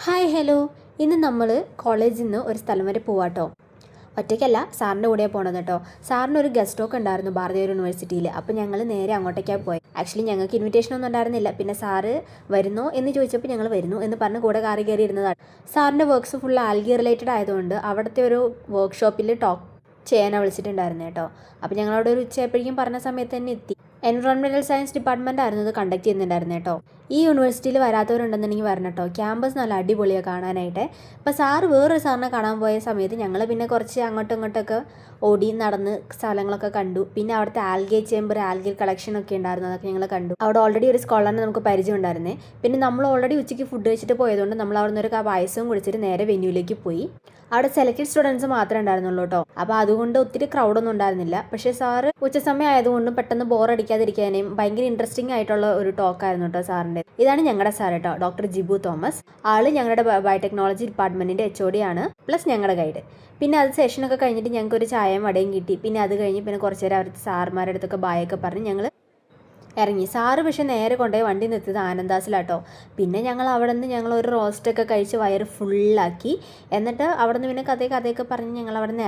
Hi hello. ഇന്ന് നമ്മൾ കോളേജിൽ നിന്ന് ഒരു സ്ഥലം വരെ പോവാട്ടോ. ഒറ്റയ്ക്കല്ല, സാറിൻ്റെ കൂടെ പോകണത് കേട്ടോ. സാറിന് ഒരു ഗസ്റ്റ് ടോക്ക് ഉണ്ടായിരുന്നു ഭാരതീയ യൂണിവേഴ്സിറ്റിയിൽ. അപ്പോൾ ഞങ്ങൾ നേരെ അങ്ങോട്ടേക്കാണ് പോയത്. ആക്ച്വലി ഞങ്ങൾക്ക് ഇൻവിറ്റേഷൻ ഒന്നും ഉണ്ടായിരുന്നില്ല. പിന്നെ സാറ് വരുന്നോ എന്ന് ചോദിച്ചപ്പോൾ ഞങ്ങൾ വരുന്നു എന്ന് പറഞ്ഞ് കൂടെ കാറി കയറി ഇരുന്നതാണ്. സാറിൻ്റെ വർക്ക്സ് ഫുൾ ആൽഗി റിലേറ്റഡ് ആയതുകൊണ്ട് അവിടുത്തെ ഒരു വർക്ക്ഷോപ്പിൽ ടോക്ക് ചെയ്യാനാണ് വിളിച്ചിട്ടുണ്ടായിരുന്നു കേട്ടോ. അപ്പോൾ ഞങ്ങളവിടെ ഒരു ഉച്ചയായപ്പോഴേക്കും പറഞ്ഞ സമയത്ത് തന്നെ എത്തി. എൻവറോൺമെൻറ്റൽ സയൻസ് ഡിപ്പാർട്ട്മെൻ്റ് ആയിരുന്നു ഇത് കണ്ടക്ട് ചെയ്യുന്നുണ്ടായിരുന്നു കേട്ടോ. ഈ യൂണിവേഴ്സിറ്റിയിൽ വരാത്തവരുണ്ടെന്നുണ്ടെങ്കിൽ വരണം കേട്ടോ. ക്യാമ്പസ് നല്ല അടിപൊളിയാണ് കാണാനായിട്ട്. അപ്പോൾ സാറ് വേറൊരു സാറിനെ കാണാൻ പോയ സമയത്ത് ഞങ്ങൾ പിന്നെ കുറച്ച് അങ്ങോട്ടും ഇങ്ങോട്ടൊക്കെ ഓടി നടന്ന് സ്ഥലങ്ങളൊക്കെ കണ്ടു. പിന്നെ അവിടുത്തെ ആൽഗേ ചേമ്പർ, ആൽഗേ കളക്ഷൻ ഒക്കെ ഉണ്ടായിരുന്നു, അതൊക്കെ ഞങ്ങൾ കണ്ടു. അവിടെ ഓൾറെഡി ഒരു സ്കോളറിനെ നമുക്ക് പരിചയം ഉണ്ടായിരുന്നേ. പിന്നെ നമ്മൾ ഓൾറെഡി ഉച്ചയ്ക്ക് ഫുഡ് കഴിച്ചിട്ട് പോയതുകൊണ്ട് നമ്മൾ അവിടെ നിന്ന് ഒരു പായസവും കുടിച്ചിട്ട് നേരെ വെന്യൂലേക്ക് പോയി. അവിടെ സെലക്റ്റഡ് സ്റ്റുഡൻസ് മാത്രമേ ഉണ്ടായിരുന്നുള്ളൂ കേട്ടോ. അപ്പോൾ അതുകൊണ്ട് ഒത്തിരി ക്രൗഡൊന്നും ഉണ്ടായിരുന്നില്ല. പക്ഷേ സാറ് ഉച്ചസമയം ആയതുകൊണ്ടും പെട്ടെന്ന് ബോറടിക്കാതിരിക്കാനും ഭയങ്കര ഇൻട്രസ്റ്റിംഗ് ആയിട്ടുള്ള ഒരു ടോക്കായിരുന്നു കേട്ടോ സാറിൻ്റെ. ഇതാണ് ഞങ്ങളുടെ സാർ കേട്ടോ, ഡോക്ടർ ജിബു തോമസ്. ആള് ഞങ്ങളുടെ ബയോടെക്നോളജി ഡിപ്പാർട്ട്മെൻറ്റിൻ്റെ HOD ആണ്, പ്ലസ് ഞങ്ങളുടെ ഗൈഡ്. പിന്നെ അത് സെഷനൊക്കെ കഴിഞ്ഞിട്ട് ഞങ്ങൾക്ക് ഒരു ചായയും വടയും കിട്ടി. പിന്നെ അത് കഴിഞ്ഞ് പിന്നെ കുറച്ച് നേരം അവിടുത്തെ സാറുമാരുടെ അടുത്തൊക്കെ ബായൊക്കെ പറഞ്ഞ് ഞങ്ങൾ ഇറങ്ങി. സാറ് പക്ഷേ നേരെ കൊണ്ടുപോയി വണ്ടി നിർത്തിയത് ആനന്ദാസിലാട്ടോ. പിന്നെ ഞങ്ങൾ അവിടെ നിന്ന് ഞങ്ങൾ ഒരു റോസ്റ്റൊക്കെ കഴിച്ച് വയറ് ഫുള്ളാക്കി. എന്നിട്ട് അവിടെ നിന്ന് പിന്നെ കഥയൊക്കെ പറഞ്ഞ് ഞങ്ങൾ അവിടെ നിന്ന്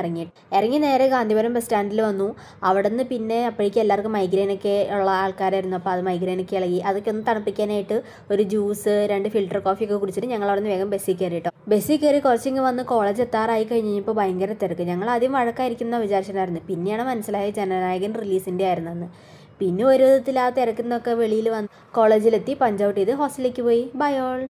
ഇറങ്ങി നേരെ ഗാന്ധിപുരം ബസ് സ്റ്റാൻഡിൽ വന്നു. അവിടെ നിന്ന് പിന്നെ അപ്പോഴേക്കും എല്ലാവർക്കും മൈഗ്രെയിനൊക്കെ ഉള്ള ആൾക്കാരായിരുന്നു. അപ്പോൾ അത് മൈഗ്രെയിനൊക്കെ ഇളകി. അതൊക്കെ ഒന്ന് തണുപ്പിക്കാനായിട്ട് ഒരു ജ്യൂസ്, 2 ഫിൽറ്റർ കോഫിയൊക്കെ കുടിച്ചിട്ട് ഞങ്ങൾ അവിടെ നിന്ന് വേഗം ബസ്സിൽ കയറി കേട്ടോ. ബസ്സിൽ കയറി കുറച്ചിങ്ങ് വന്ന് കോളേജ് എത്താറായി കഴിഞ്ഞപ്പോൾ ഭയങ്കര തിരക്ക്. ഞങ്ങൾ ആദ്യം വഴക്കായിരിക്കും എന്ന് വിചാരിച്ചിട്ടുണ്ടായിരുന്നു. പിന്നെയാണ് മനസ്സിലായത് ജനനായകൻ റിലീസിൻ്റെ ആയിരുന്നെന്ന്. പിന്നെ ഒരു വിധത്തിൽ ആ തിരക്കുന്നൊക്കെ വെളിയിൽ വന്ന് കോളേജിലെത്തി പഞ്ച് ഔട്ട് ചെയ്ത് ഹോസ്റ്റലിലേക്ക് പോയി. Bye all.